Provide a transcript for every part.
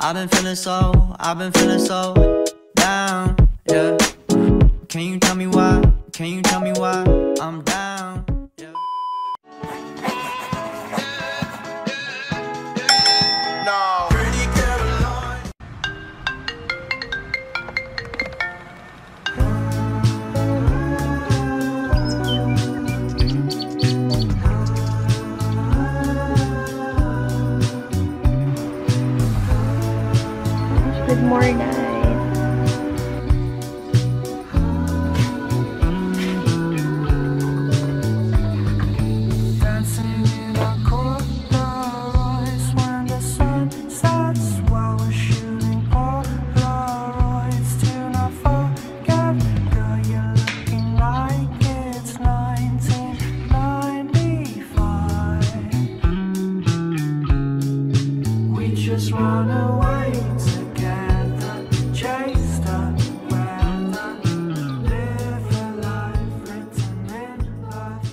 I've been feeling so down, yeah. Can you tell me why? Can you tell me why I'm down? Yeah. No. Pretty Caroline. Good morning. Just run away together, chase the weather, live a life written in love.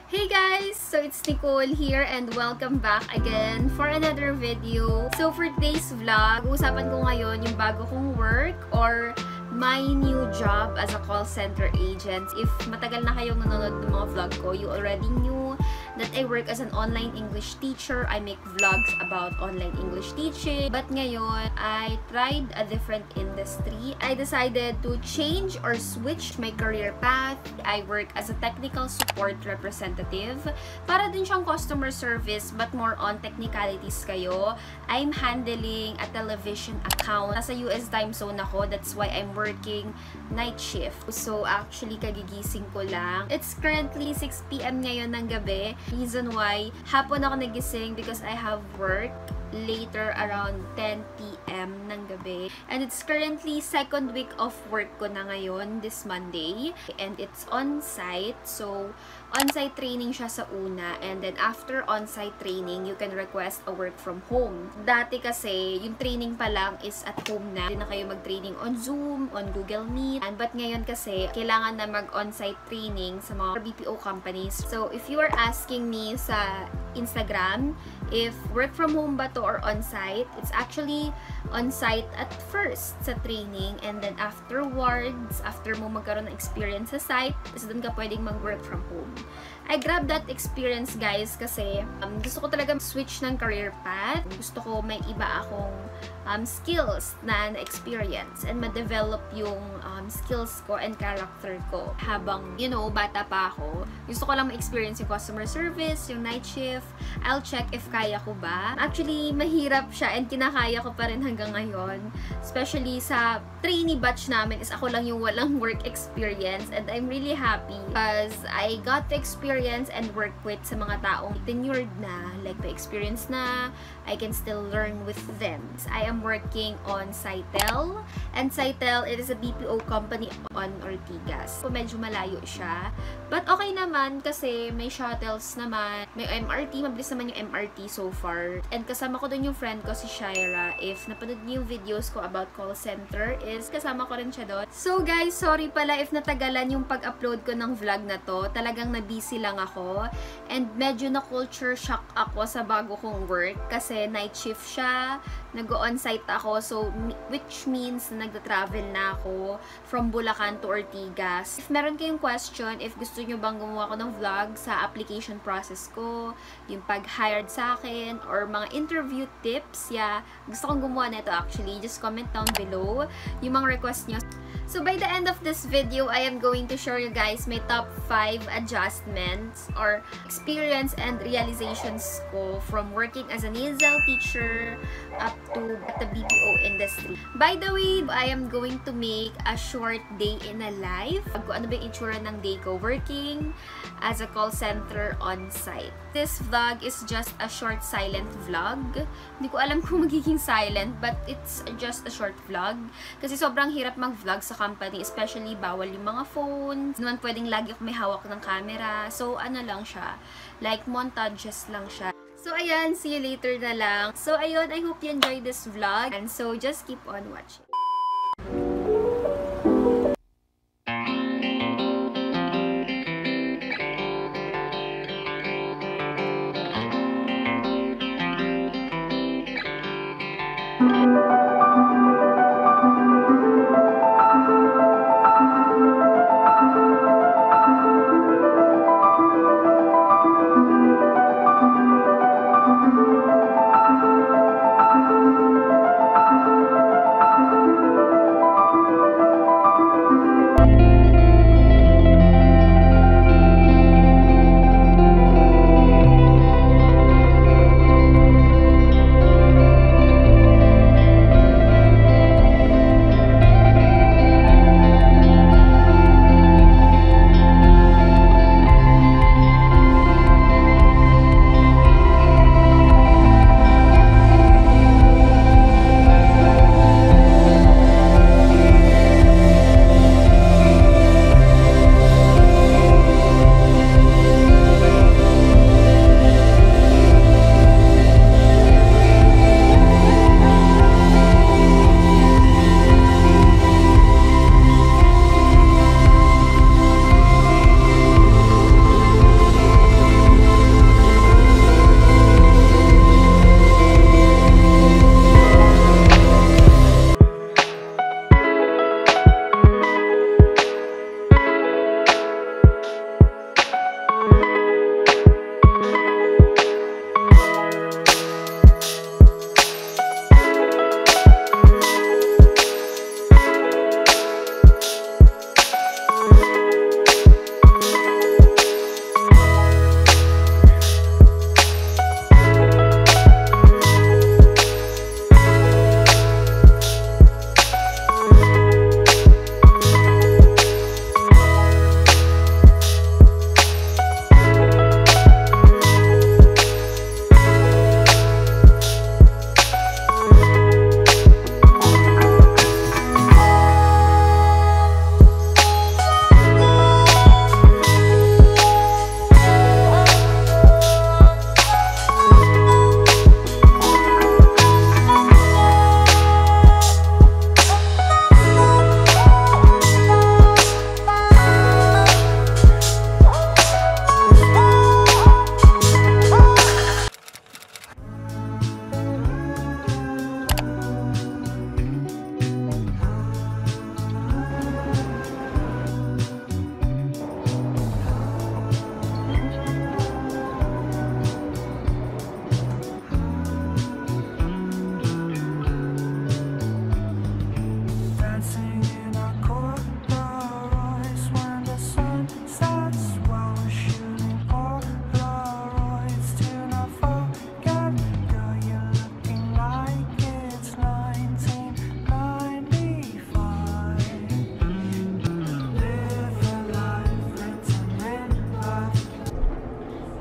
Hey guys! So it's Nicole here and welcome back again for another video. So for today's vlog, usapan ko ngayon yung bago kong work or my new job as a call center agent. If matagal na kayong nanonood ng mga vlog ko, you already knew that I work as an online English teacher. I make vlogs about online English teaching. But ngayon, I tried a different industry. I decided to change or switch my career path. I work as a technical support representative. Para din siyang customer service but more on technicalities kayo. I'm handling a television account. Nasa US time zone ako. That's why I'm working night shift. So actually, kagigising ko lang. It's currently 6 PM ngayon ng gabi. Reason why hapon ako nagising because I have work later around 10 PM ng gabi. And it's currently second week of work ko na ngayon, this Monday. And it's on-site. So, on-site training siya sa una. And then after on-site training, you can request a work from home. Dati kasi, yung training pa lang is at home na. Hindi na kayo mag-training on Zoom, on Google Meet. But ngayon kasi, kailangan na mag-on-site training sa mga BPO companies. So, if you are asking me sa Instagram, if work from home ba to or on-site, it's actually on-site at first sa training, and then afterwards, after mo magkaroon ng experience sa site, is doon ka pwedeng mag-work from home. I grabbed that experience, guys, kasi gusto ko talaga switch ng career path. Gusto ko may iba akong skills na na-experience and ma-develop yung skills ko and character ko. Habang, you know, bata pa ako, gusto ko lang ma-experience yung customer service, yung night shift. I'll check if kaya ko ba. Actually, mahirap siya and kinakaya ko pa rin hanggang ngayon. Especially sa trainee batch namin is ako lang yung walang work experience, and I'm really happy because I got to experience and work with sa mga taong tenured na, like may experience na, I can still learn with them. I am working on Sitel, and Sitel, it is a BPO company on Ortigas. So, medyo malayo siya. But okay naman kasi may shuttles naman, may MRT, mabilis naman yung MRT so far. And kasama ko dun yung friend ko, si Shaira. If napanood niyo yung videos ko about call center, is kasama ko rin siya doon. So guys, sorry pala if natagalan yung pag-upload ko ng vlog na to. Talagang na-busy lang ako. And medyo na-culture shock ako sa bago kong work kasi night shift siya. Nag-on-site ako. So, which means na nagda-travel na ako from Bulacan to Ortigas. If meron kayong question, if gusto nyo bang gumawa ko ng vlog sa application process ko, yung pag-hired sa akin, or mga interview tips, yeah, gusto kong gumawa nito actually, just comment down below yung mga request nyo. So, by the end of this video, I am going to show you guys my top 5 adjustments or experience and realizations ko from working as an ESL teacher up to the BPO industry. By the way, I am going to make a short day in a life. Kung ano ba yung itsura ng day ko working as a call center on-site. This vlog is just a short silent vlog. Hindi ko alam kung magiging silent, but it's just a short vlog. Kasi sobrang hirap mag-vlog sa company, especially bawal yung mga phones. Naman pwedeng lagi ako may hawak ng camera. So, ano lang siya, like montages lang siya. So, ayan, see you later na lang. So, ayun, I hope you enjoyed this vlog. And so, just keep on watching.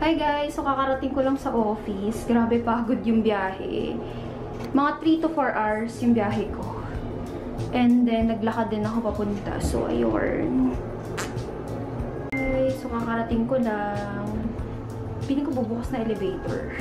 Hi guys! So kakarating ko lang sa office. Grabe pagod yung biyahe. Mga 3 to 4 hours yung biyahe ko. And then naglakad din ako papunta. So ayun. Okay, so kakarating ko lang. Piling ko bubukas na elevator.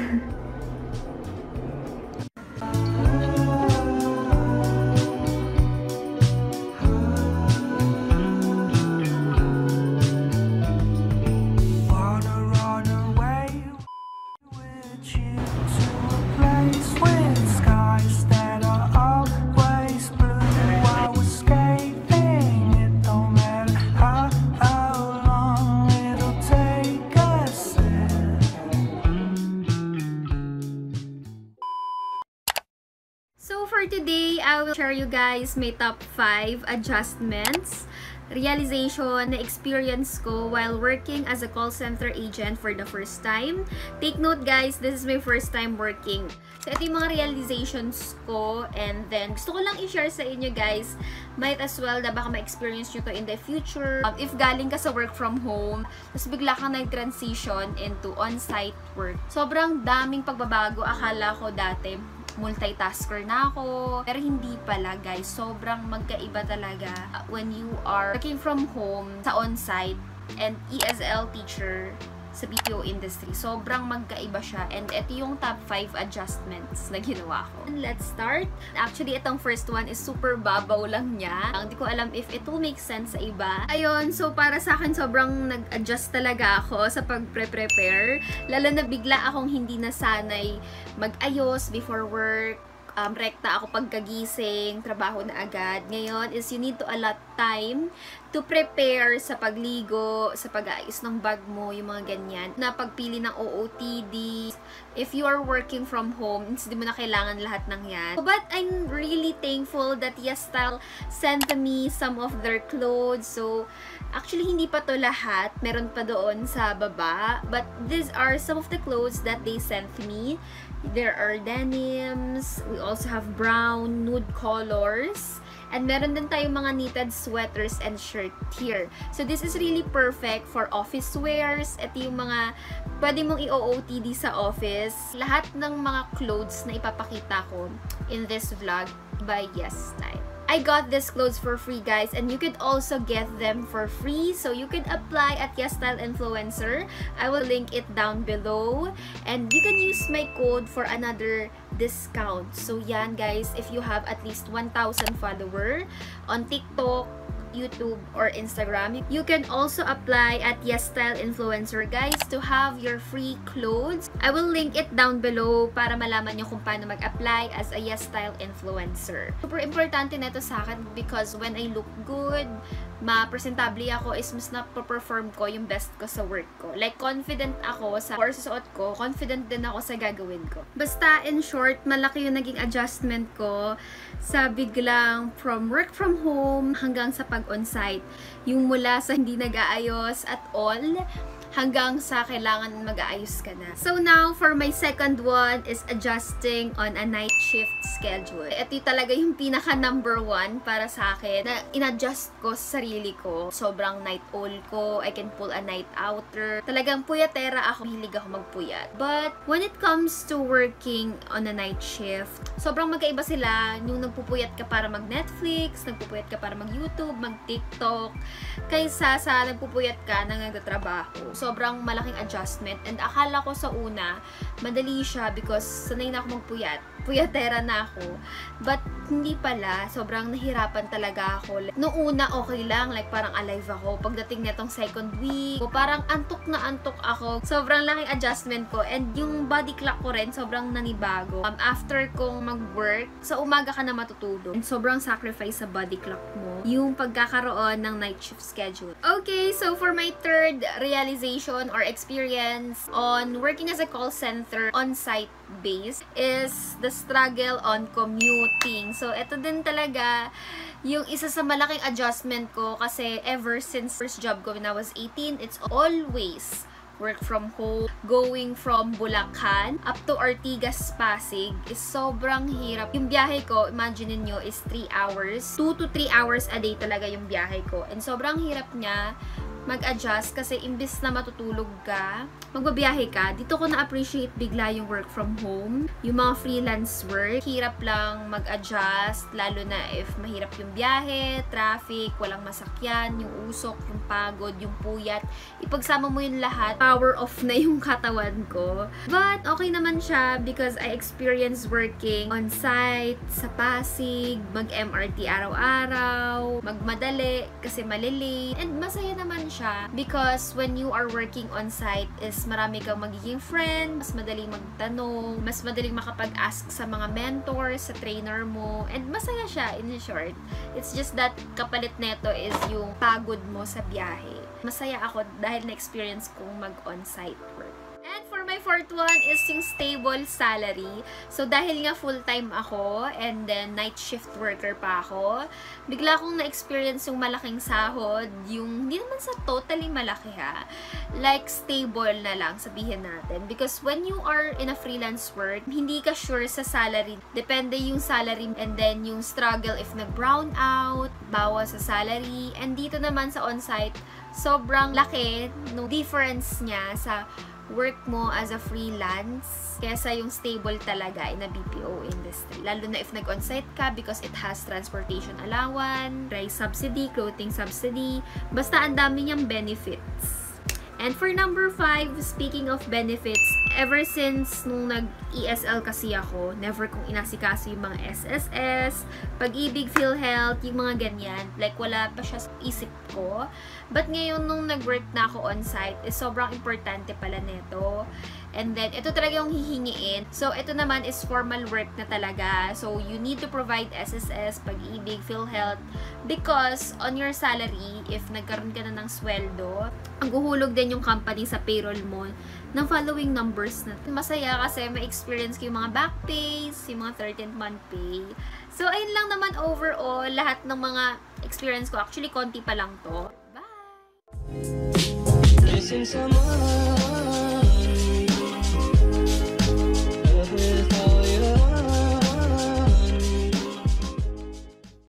So for today, I will share you guys my top 5 adjustments, realization na experience ko while working as a call center agent for the first time. Take note guys, this is my first time working. So ito yung mga realizations ko, and then gusto ko lang i-share sa inyo guys, might as well na baka ma-experience nyo to in the future. If galing ka sa work from home, tapos bigla kang nag-transition into on-site work. Sobrang daming pagbabago. Akala ko dati multitasker na ako. Pero hindi pala guys. Sobrang magkaiba talaga when you are working from home sa on-site and ESL teacher sa BPO industry. Sobrang magkaiba siya. And ito yung top 5 adjustments na ginawa ko. And let's start. Actually, itong first one is super babaw lang niya. Hindi ko alam if it will make sense sa iba. Ayun, so para sa akin, sobrang nag-adjust talaga ako sa pag-prepare. Lalo na bigla akong hindi nasanay mag-ayos before work. Rekta ako pagkagising, trabaho na agad. Ngayon is you need to allot time to prepare sa pagligo, sa pag-aayos ng bag mo, yung mga ganyan. Na pagpili ng OOTD. If you are working from home, hindi mo na kailangan lahat ng yan. But I'm really thankful that YesStyle sent me some of their clothes. So, actually, hindi pa to lahat. Meron pa doon sa baba. But these are some of the clothes that they sent me. There are denims. We also have brown, nude colors. And meron din tayong mga knitted sweaters and shirt here. So, this is really perfect for office wears. Ito yung mga pwede mong i-OOTD sa office. Lahat ng mga clothes na ipapakita ko in this vlog by YesStyle. I got these clothes for free guys, and you could also get them for free. So you could apply at YesStyle Influencer. I will link it down below, and you can use my code for another discount. So yan guys, if you have at least 1,000 follower on TikTok, YouTube, or Instagram, you can also apply at YesStyle Influencer guys to have your free clothes. I will link it down below para malaman nyo kung paano mag-apply as a YesStyle Influencer. Super importante na ito sa akin because when I look good, ma-presentable ako, is mas na-perform ko yung best ko sa work ko. Like, confident ako sa susuot ko, confident din ako sa gagawin ko. Basta, in short, malaki yung naging adjustment ko sa biglang from work from home hanggang sa pag-on-site. Yung mula sa hindi nag-aayos at all, hanggang sa kailangan mag-aayos ka na. So now, for my second one is adjusting on a night shift schedule. Ito talaga yung pinaka number 1 para sa akin na in-adjust ko sa sarili ko. Sobrang night owl ko. I can pull a night outer. Talagang puyatera ako. Hilig ako magpuyat. But when it comes to working on a night shift, sobrang magkaiba sila. Yung nagpupuyat ka para mag-Netflix, nagpupuyat ka para mag-YouTube, mag-TikTok, kaysa sa nagpupuyat ka na nagtatrabaho. Sobrang malaking adjustment, and akala ko sa una madali siya because sanay na ako magpuyat. Puyatera na ako. But hindi pala. Sobrang nahirapan talaga ako. Noong una okay lang, like parang alive ako. Pagdating netong second week, parang antok na antok ako. Sobrang laking adjustment ko, and yung body clock ko rin sobrang nanibago. After kong mag-work, sa umaga ka na matutulog. And sobrang sacrifice sa body clock mo yung pagkakaroon ng night shift schedule. Okay, so for my third realization or experience on working as a call center on-site base is the struggle on commuting. So, ito din talaga yung isa sa malaking adjustment ko kasi ever since first job ko when I was 18, it's always work from home. Going from Bulacan up to Ortigas, Pasig is sobrang hirap. Yung biyahe ko, imagine niyo, is 3 hours. 2 to 3 hours a day talaga yung biyahe ko. And sobrang hirap niya mag-adjust kasi imbis na matutulog ka, magbabiyahe ka, dito ko na-appreciate bigla yung work from home. Yung mga freelance work, hirap lang mag-adjust, lalo na if mahirap yung biyahe, traffic, walang masakyan, yung usok, yung pagod, yung puyat. Ipagsama mo yun lahat, power off na yung katawan ko. But okay naman siya because I experienced working on-site, sa Pasig, mag-MRT araw-araw, magmadali kasi malilate, and masaya naman siya because when you are working on-site is marami kang magiging friend, mas madaling magtanong, mas madaling makapag-ask sa mga mentors, sa trainer mo, and masaya siya in short. It's just that kapalit neto is yung pagod mo sa biyahe. Masaya ako dahil na-experience kong mag-on-site work. And for my fourth one is yung stable salary. So, dahil nga full-time ako and then night shift worker pa ako, bigla akong na-experience yung malaking sahod, yung hindi naman sa totally malaki ha, like stable na lang sabihin natin. Because when you are in a freelance work, hindi ka sure sa salary. Depende yung salary and then yung struggle if nag-brown out, bawas sa salary. And dito naman sa on-site, sobrang laki no difference niya sa work mo as a freelance kesa yung stable talaga in a BPO industry. Lalo na if nag-on-site ka because it has transportation allowance, rice subsidy, clothing subsidy, basta ang dami niyang benefits. And for number 5, speaking of benefits, ever since nung nag-ESL kasi ako, never kong inasikaso yung mga SSS, Pag-ibig, PhilHealth, yung mga ganyan. Like, wala pa siya sa isip ko. But ngayon, nung nag-work na ako on-site, is sobrang importante pala nito. And then, ito talaga yung hihingiin. So, ito naman is formal work na talaga. So, you need to provide SSS, Pag-ibig, PhilHealth. Because, on your salary, if nagkaroon ka na ng sweldo, ang guhulog din yung company sa payroll mo ng following numbers na. Masaya kasi may experience ko yung mga back pays, yung mga 13th month pay. So, ayun lang naman overall, lahat ng mga experience ko. Actually, konti pa lang to. Bye!